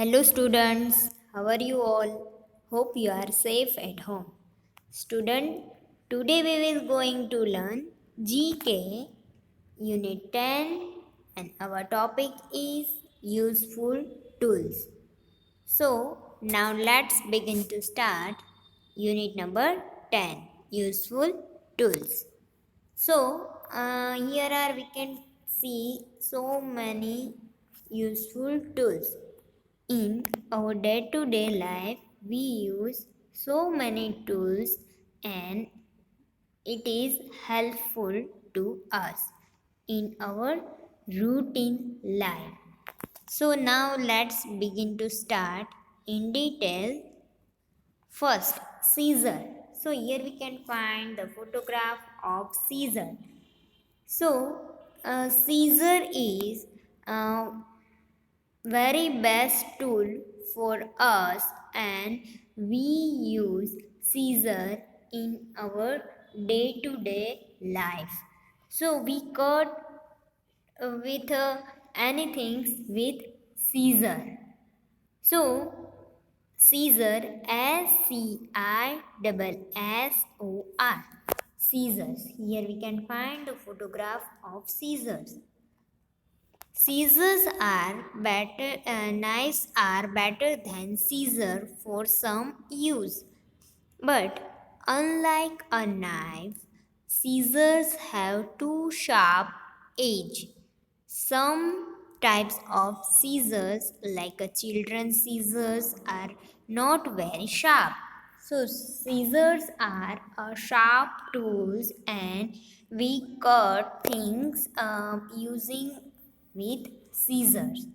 Hello students, how are you all? Hope you are safe at home. Student, today we will going to learn GK Unit 10 and our topic is useful tools. So, now let's begin to start unit number 10 useful tools. Here are we can see so many useful tools. In our day to day life, we use so many tools and it is helpful to us in our routine life. So, now let's begin to start in detail. First, Caesar. So, here we can find the photograph of Caesar. Caesar is uh, very best tool for us and we use scissor in our day to day life. So we cut with anything with scissor. So scissor SCISSOR scissors. Here we can find the photograph of scissors. Scissors are better, knives are better than scissors for some use. But unlike a knife, scissors have two sharp edges. Some types of scissors, like a children's scissors, are not very sharp. So scissors are sharp tools, and we cut things using with scissors.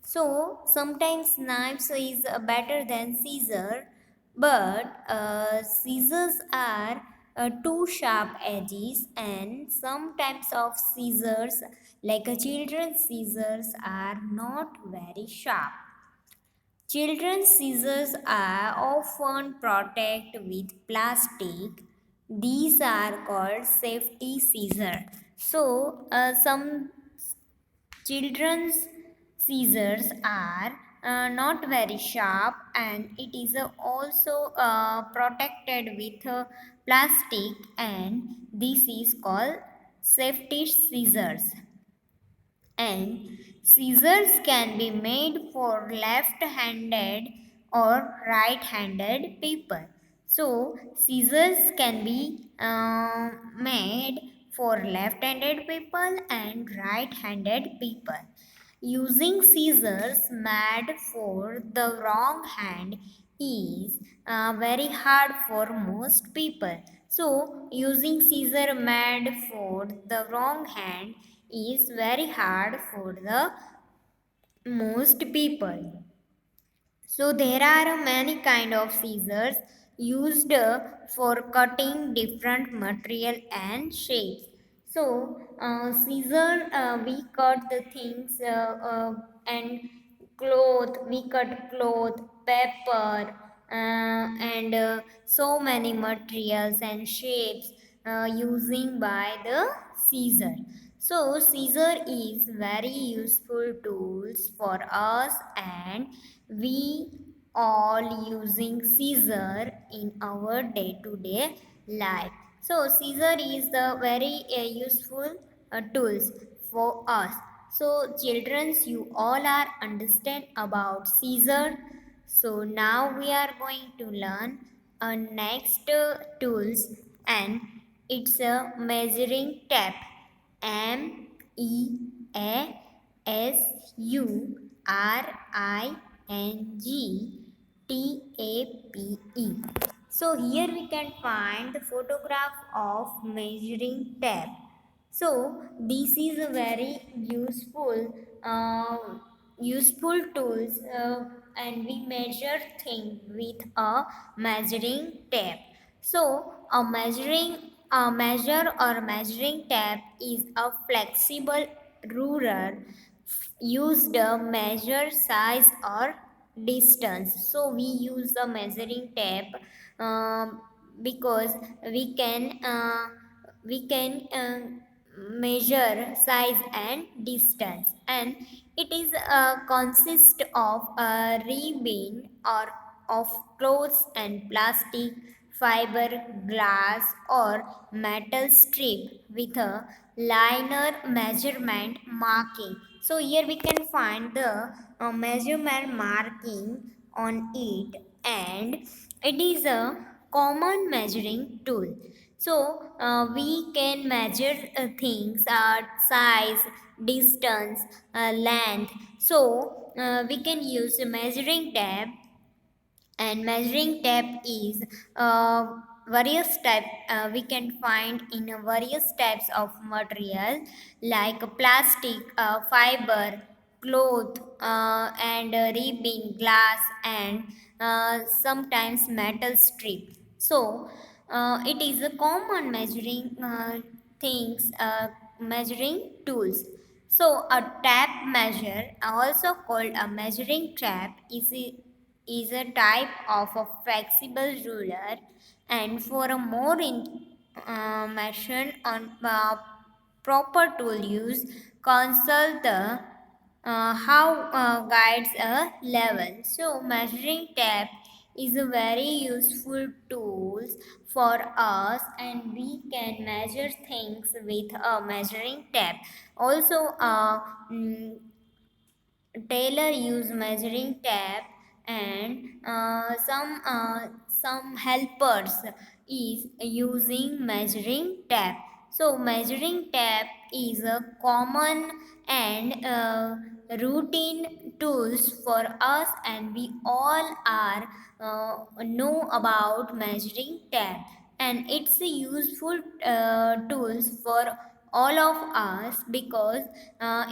So sometimes knives is better than scissor, but scissors are two sharp edges, and some types of scissors, like a children's scissors, are not very sharp. Children's scissors are often protected with plastic. These are called safety scissors. Some children's scissors are not very sharp and it is also protected with plastic, and this is called safety scissors. And scissors can be made for left-handed or right-handed people. So scissors can be made for left-handed people and right-handed people. Using scissors made for the wrong hand is very hard for most people. So, using scissor made for the wrong hand is very hard for the most people. So there are many kind of scissors used for cutting different material and shapes. Scissor we cut the things and cloth. We cut cloth, paper, and so many materials and shapes using by the scissor. So scissor is very useful tools for us, and we all using scissor in our day to day life. So scissor is the very useful tools for us. So childrens, you all are understand about scissor. So now we are going to learn a next tools, and it's a measuring tape. MEASURINGTAPE. So here we can find the photograph of measuring tape. So this is a very useful tools, and we measure things with a measuring tape. So a measure or measuring tape is a flexible ruler used to measure size or distance. So we use the measuring tape because we can uh, we can measure size and distance, and It is consist of a ribbon or of clothes and plastic, fiber, glass or metal strip with a liner measurement marking. So here we can find the measurement marking on it, and it is a common measuring tool. So we can measure things, size, distance, length. So we can use a measuring tape, and measuring tape is various type we can find in various types of material like plastic, fiber, cloth, and ribbon, glass, and sometimes metal strip. So it is a common measuring things, measuring tools. So a tape measure, also called a measuring tape, is a type of a flexible ruler, and for a more information on proper tool use, consult the how guides a level. So measuring tape is a very useful tool for us, and we can measure things with a measuring tape. Also mm, Taylor use measuring tape, and some helpers is using measuring tape. So measuring tape is a common and routine tools for us, and we all are know about measuring tape, and it's a useful tools for all of us, because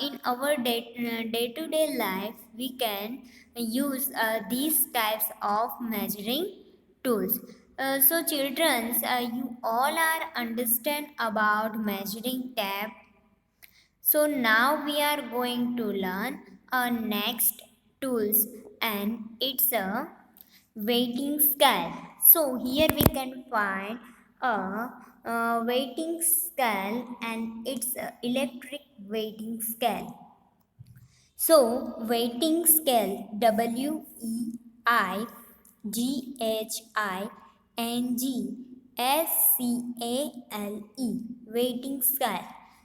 in our day-to-day life we can use these types of measuring tools. So children, you all are understand about measuring tape. So now we are going to learn our next tools, and it's a weighting scale. So here we can find a weighting scale, and it's a electric weighting scale. So, weighting scale, WEIGHINGSCALE, weighting scale.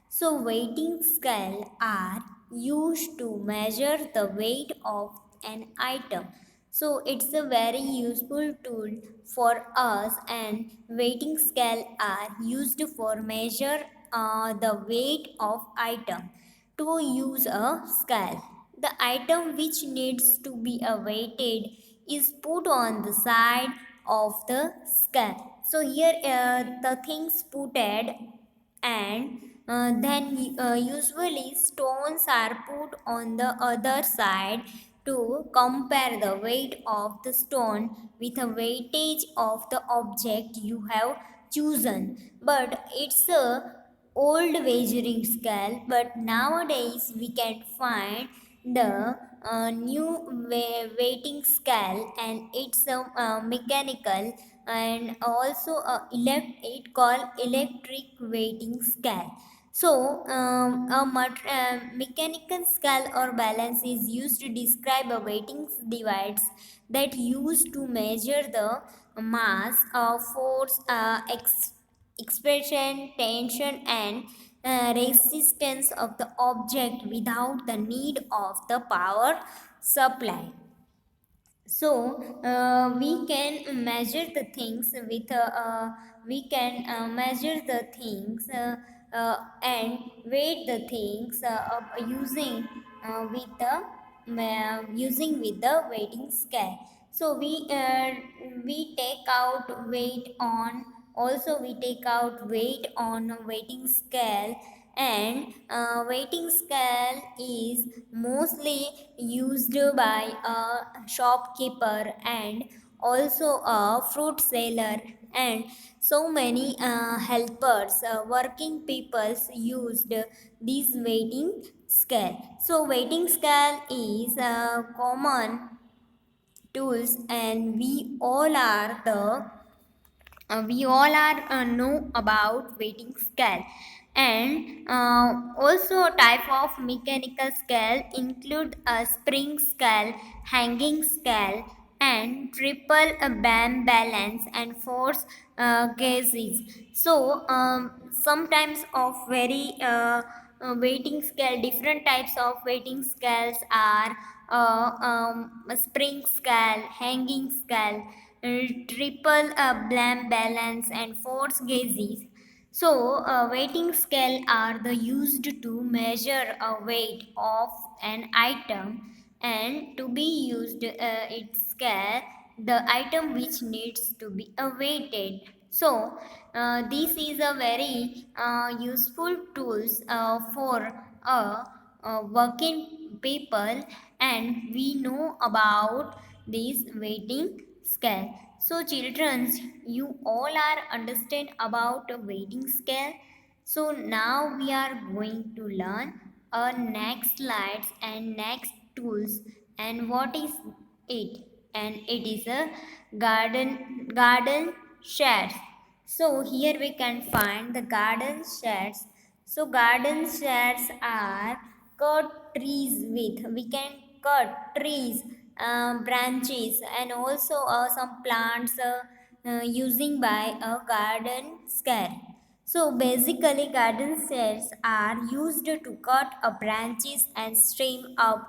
So, weighting scale are used to measure the weight of an item. So, it's a very useful tool for us, and weighting scale are used for measure the weight of item. To use a scale, the item which needs to be weighted is put on the side of the scale. So here the things putted, and then usually stones are put on the other side to compare the weight of the stone with a weightage of the object you have chosen. But it's a old measuring scale, but nowadays we can find the new weighting scale, and it's a mechanical, and also it called electric weighting scale. So a mechanical scale or balance is used to describe a weighting device that used to measure the mass, force, expression, tension, and resistance of the object without the need of the power supply. So we can measure the things with we can measure the things and weight the things using with the using with the weighting scale. So we take out weight on, also we take out weight on a weighting scale, and weighting scale is mostly used by a shopkeeper, and also a fruit seller, and so many helpers, working peoples used this weighting scale. So weighting scale is a common tools, and we all are know about weighting scale, And also type of mechanical scale include a spring scale, hanging scale, and triple band balance and force gauges. So sometimes of very weighting scale, different types of weighting scales are a spring scale, hanging scale, triple band balance and force gauges. So, weighting scale are the used to measure a weight of an item, and to be used it scale the item which needs to be weighted. So, this is a very useful tools for working people, and we know about this weighting scale. So, children, you all are understand about a weighting scale. So now we are going to learn our next slides and next tools, and what is it? And it is a garden sheds. So here we can find the garden sheds. So garden sheds are cut trees with. We can cut trees, branches, and also some plants using by a garden scare. So basically, garden sets are used to cut a branches and stream up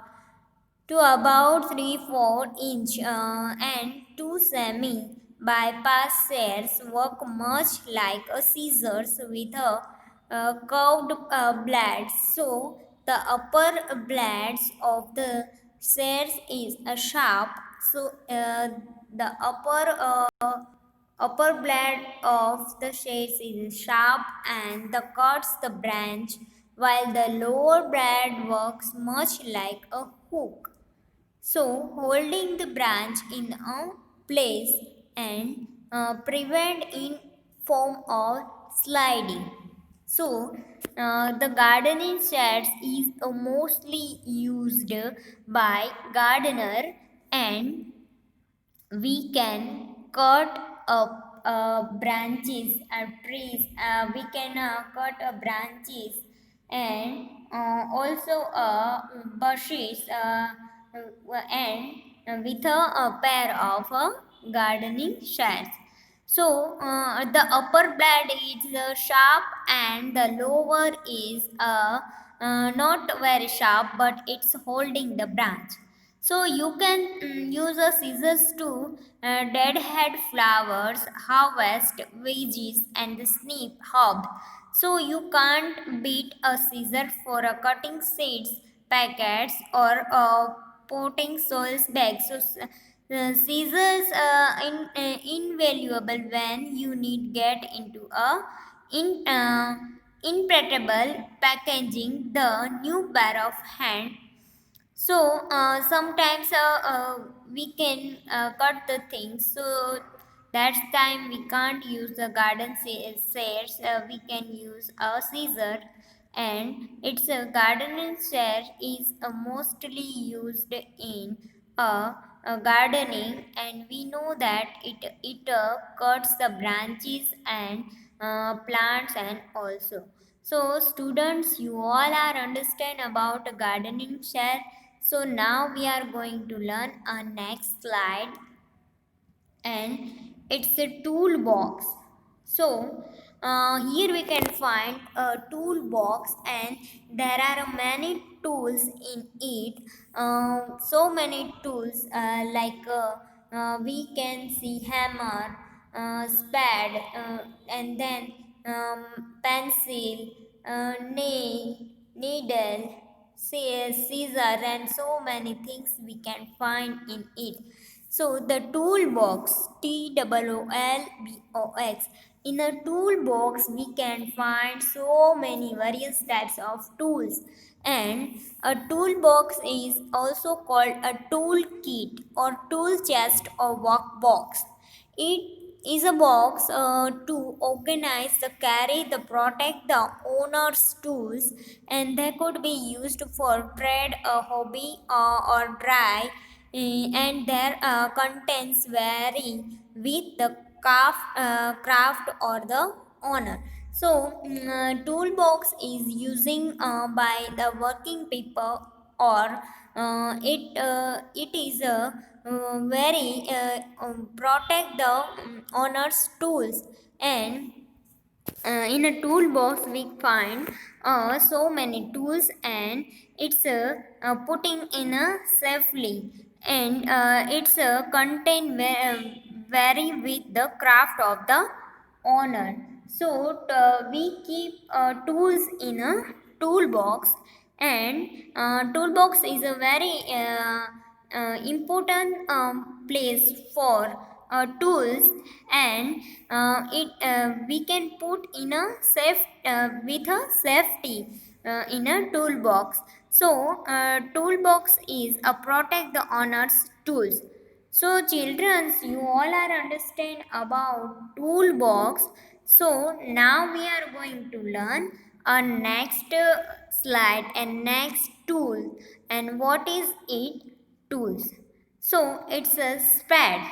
to about 3-4 inch and two semi bypass sets work much like a scissors with a curved blades. So the upper blades of the sets is a sharp. So the upper blade of the shades is sharp and the cuts the branch, while the lower blade works much like a hook, so holding the branch in a place and prevent in form of sliding. So the gardening sheds is mostly used by gardener, and we can cut up branches trees, we can cut branches, and also bushes, and with a pair of gardening sheds. So the upper blade is sharp and the lower is not very sharp, but it's holding the branch. So you can use a scissors to deadhead flowers, harvest veggies, and snip herbs. So you can't beat a scissor for a cutting seeds packets or potting soils bags. So scissors invaluable when you need get into a in, impeccable packaging the new pair of hand. So sometimes we can cut the things. So that's time we can't use the garden shears. We can use a scissor, and its a gardening shear is mostly used in gardening, and we know that it cuts the branches and plants and also. So students, you all are understand about gardening share. So now we are going to learn our next slide, and it's a toolbox. So here we can find a toolbox, and there are many tools in it. So many tools we can see hammer, spade, and then pencil, needle, scissor, and so many things we can find in it. So the toolbox, toolbox. In a toolbox, we can find so many various types of tools, and a toolbox is also called a tool kit or tool chest or workbox. It is a box to organize the carry the protect the owner's tools, and they could be used for trade, a hobby, or dry, and their contents vary with the craft or the owner. Toolbox is using by the working people, or it is very protect the owner's tools. And in a toolbox we find so many tools, and it's putting in a safely, and it's content vary with the craft of the owner. We keep tools in a toolbox, and toolbox is a very important place for tools, and it we can put in a safe with a safety in a toolbox. Toolbox is a protect the owner's tools. So, children, you all are understand about toolbox. So, now we are going to learn a next slide and next tool. And what is it? Tools. So, it's a spade.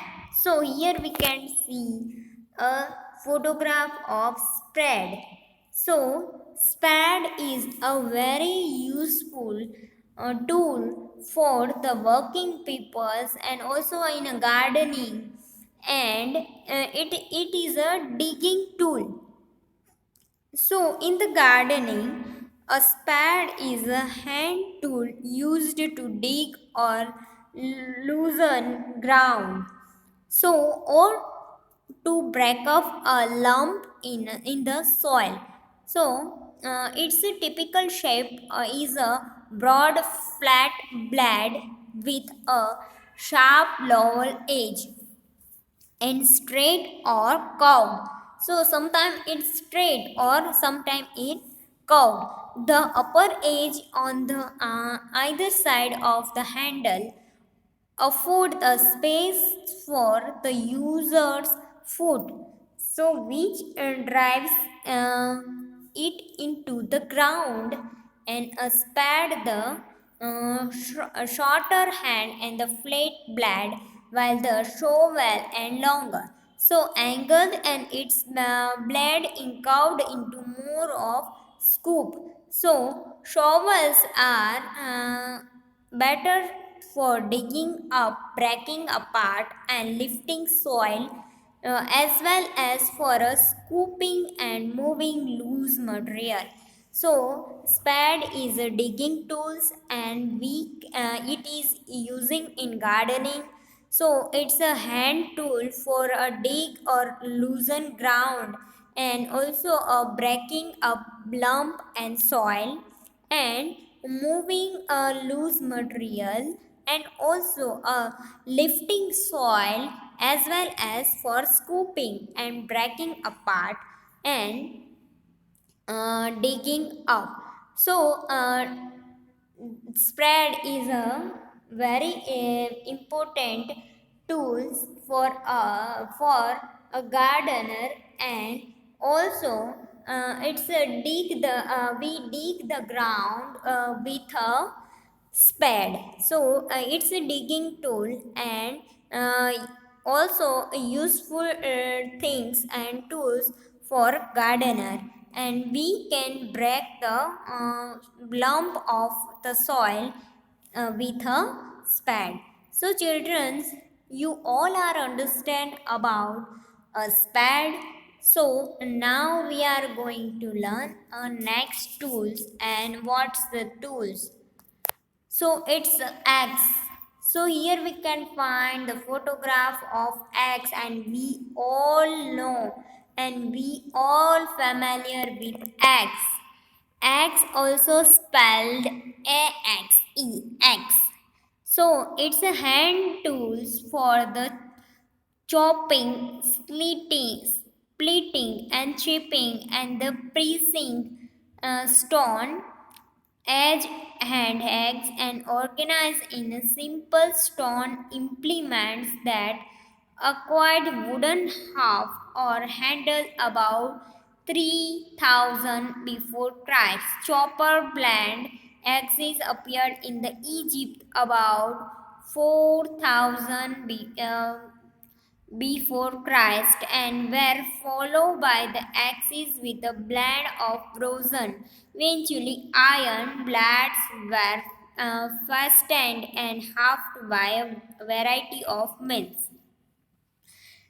So, here we can see a photograph of spade. So, spade is a very useful tool for the working peoples, and also in a gardening, and it is a digging tool. So, in the gardening, a spade is a hand tool used to dig or loosen ground. So, or to break off a lump in the soil. Its typical shape is a broad flat blade with a sharp lower edge, and straight or curved. So sometimes it's straight or sometimes it curved. The upper edge on the either side of the handle afford a space for the user's foot, so which drives it into the ground, and a spade the a shorter hand and the flat blade, while the shovel and longer. So angled, and its blade curved into more of scoop. So shovels are better for digging up, breaking apart, and lifting soil, as well as for a scooping and moving loose material. So, spade is a digging tools, and it is using in gardening. So, it's a hand tool for a dig or loosen ground, and also a breaking up lump and soil, and moving a loose material, and also a lifting soil, as well as for scooping and breaking apart, and digging up. Spread is a very important tools for a gardener, and also it's a dig the we dig the ground with a spade. It's a digging tool, and uh, also useful things and tools for gardener, and we can break the lump of the soil with a spade. So children, you all are understand about a spade. So now we are going to learn next tools, and what's the tools. So it's X. So here we can find the photograph of X, and we all know, and we all familiar with X. X also spelled AXE. So it's a hand tools for the chopping, splitting, and chipping, and the pressing stone edge hand eggs, and organized in a simple stone implements that acquired wooden half or handle about 3000 before Christ. Chopper blend axes appeared in the Egypt about 4000 before Christ and were followed by the axis with a blend of frozen, eventually iron blades were fastened and halved by a variety of means.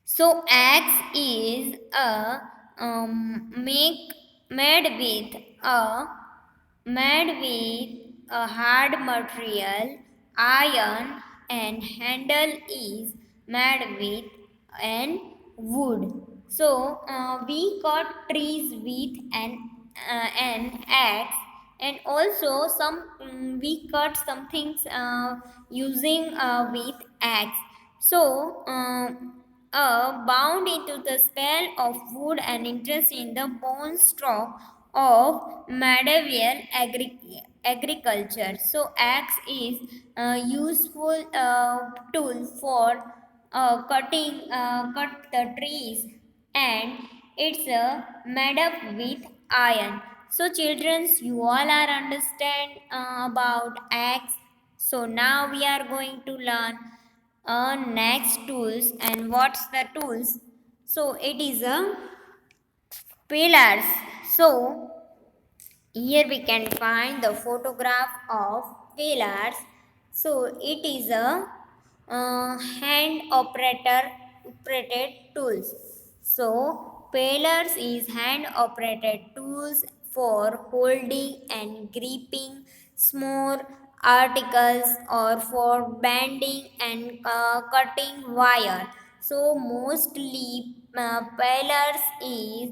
So axe is a made with a made with a hard material, iron, and handle is made with an wood. So we cut trees with an axe, and also we cut some things using with axe. So bound into the spell of wood and interest in the bone straw of medieval agriculture. So axe is a useful tool for cut the trees, and it's made up with iron. So children, you all are understand about axe. So now we are going to learn next tools. And what's the tools? So it is a pillars. So here we can find the photograph of pillars. So it is a hand operated tools. So pillars is hand operated tools for holding and gripping small articles or for bending and cutting wire. So mostly pillars is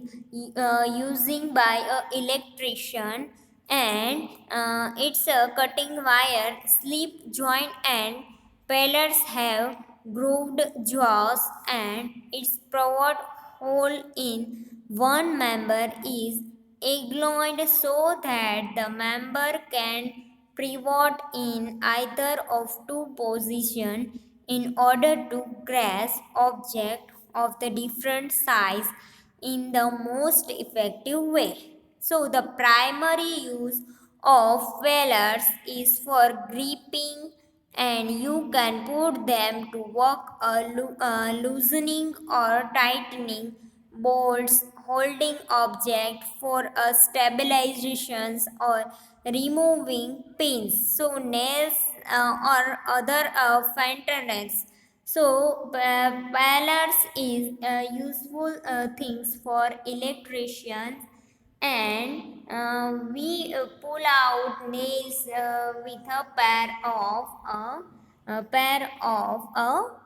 using by a electrician, and it's a cutting wire slip joint, and pillars have grooved jaws, and its provide hole in one member is agloined so that the member can pivot in either of two positions in order to grasp object of the different size in the most effective way. So the primary use of whalers is for gripping, and you can put them to work loosening or tightening bolts, holding object for a stabilizations, or removing pins, so nails or other fasteners. So ballers is useful things for electricians, and we pull out nails with a pair of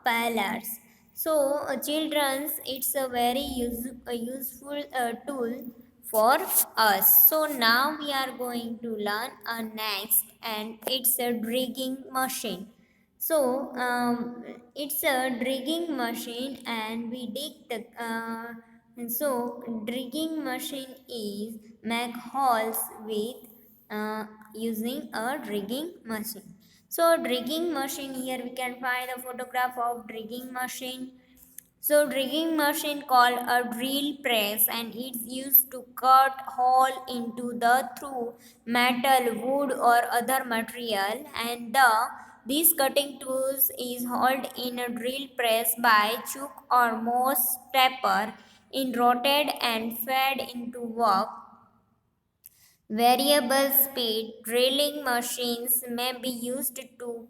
ballers. So children's, it's a very useful tool for us. So now we are going to learn a next, and it's a drilling machine. So it's a drilling machine, and we dig the drilling machine is make holes with using a drilling machine. So drilling machine, here we can find a photograph of drilling machine. So drilling machine called a drill press, and it's used to cut hole into the through metal, wood, or other material, and this cutting tools is held in a drill press by chuck or mouse stepper in rotate and fed into work. Variable speed drilling machines may be used to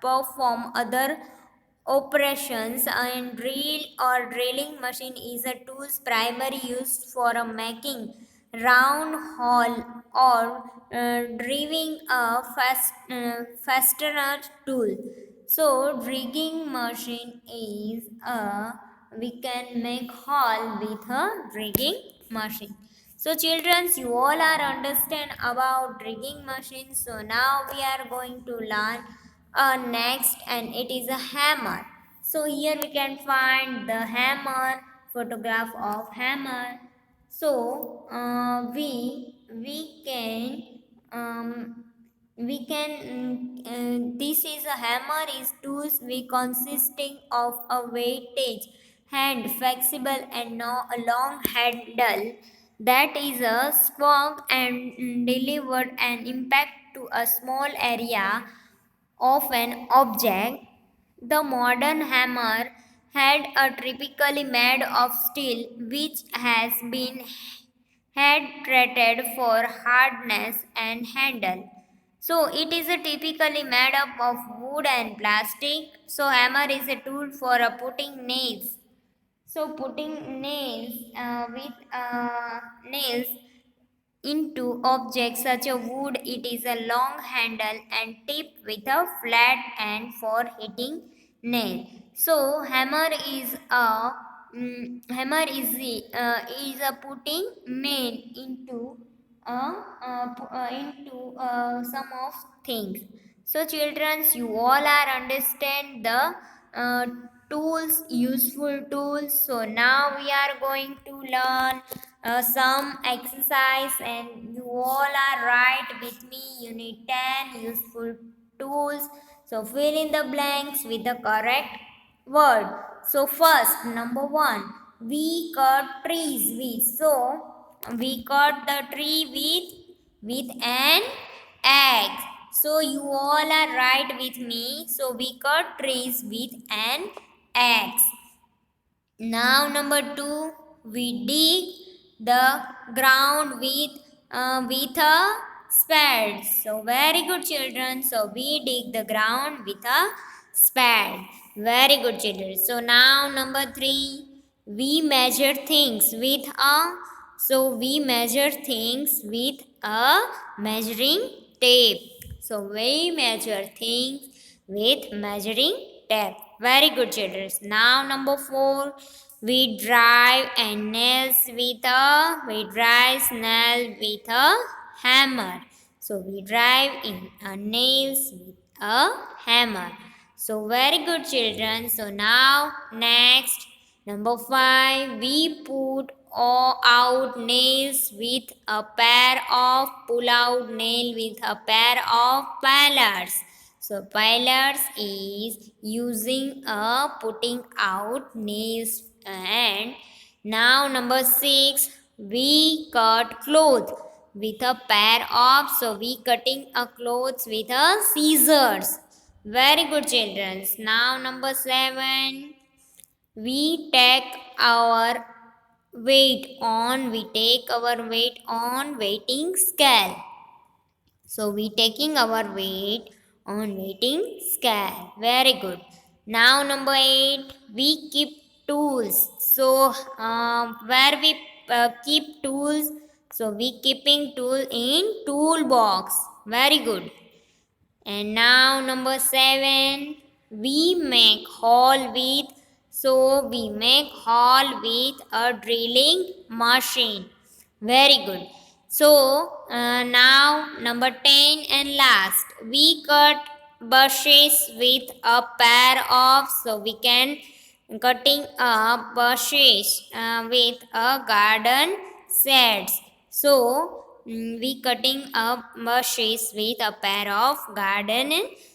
perform other operations, and drill or drilling machine is a tool's primary used for making round hole or driving a fastener tool. So drilling machine is a we can make hole with a drilling machine. So children, you all are understand about drilling machines. So now we are going to learn next, and it is a hammer. So here we can find the hammer, photograph of hammer. So we can this is a hammer is tools we consisting of a weightage hand, flexible and no, a long handle that is a swung and delivered an impact to a small area of an object. The modern hammer head are typically made of steel, which has been head treated for hardness and handle. So it is a typically made up of wood and plastic. So hammer is a tool for putting nails. So putting nails with nails into objects such as wood, it is a long handle and tip with a flat end for hitting nail. So hammer is a putting nail into some of things. So children, you all are understand the uh, tools, useful tools. So now we are going to learn some exercise, and you all are right with me. Unit 10, useful tools. So fill in the blanks with the correct word. So first, number 1, we cut trees with. So we cut the tree with an axe. So you all are right with me. So we cut trees with an axe. Now number 2, we dig the ground with a spade. So very good children. So we dig the ground with a spade. Very good children. So now number 3, we measure things with a. So we measure things with a measuring tape. So we measure things with measuring tape. Very good children. Now number 4, we drive and we drive nail with a hammer. So we drive in a nails with a hammer. So very good children. So now next, number 5, we put all out nails with a pair of pull out nail with a pair of pliers. So pliers is using a putting out nails. And now number 6, we cut cloth with a pair of. So we cutting a clothes with a scissors. Very good children. Now number 7, we take our weight on weighting scale. So we taking our weight on weighting scale. Very good. Now number 8, we keep tools. So where we keep tools? So we keeping tool in toolbox. Very good. And now number 7, we make hole with. So we make hole with a drilling machine. Very good. So now number 10 and last, we cut bushes with a pair of. So we can cutting up bushes with a garden sets. So we cutting up bushes with a pair of garden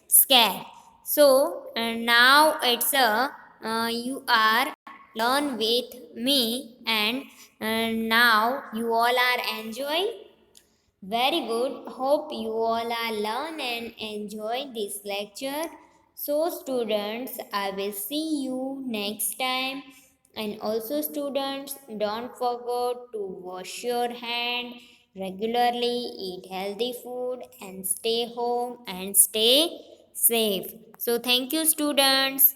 scale. So now it's a you are learn with me, and now you all are enjoy. Very good. Hope you all are learn and enjoy this lecture. So students, I will see you next time. And also students, don't forget to wash your hand regularly, eat healthy food, and stay home and stay safe. So thank you students.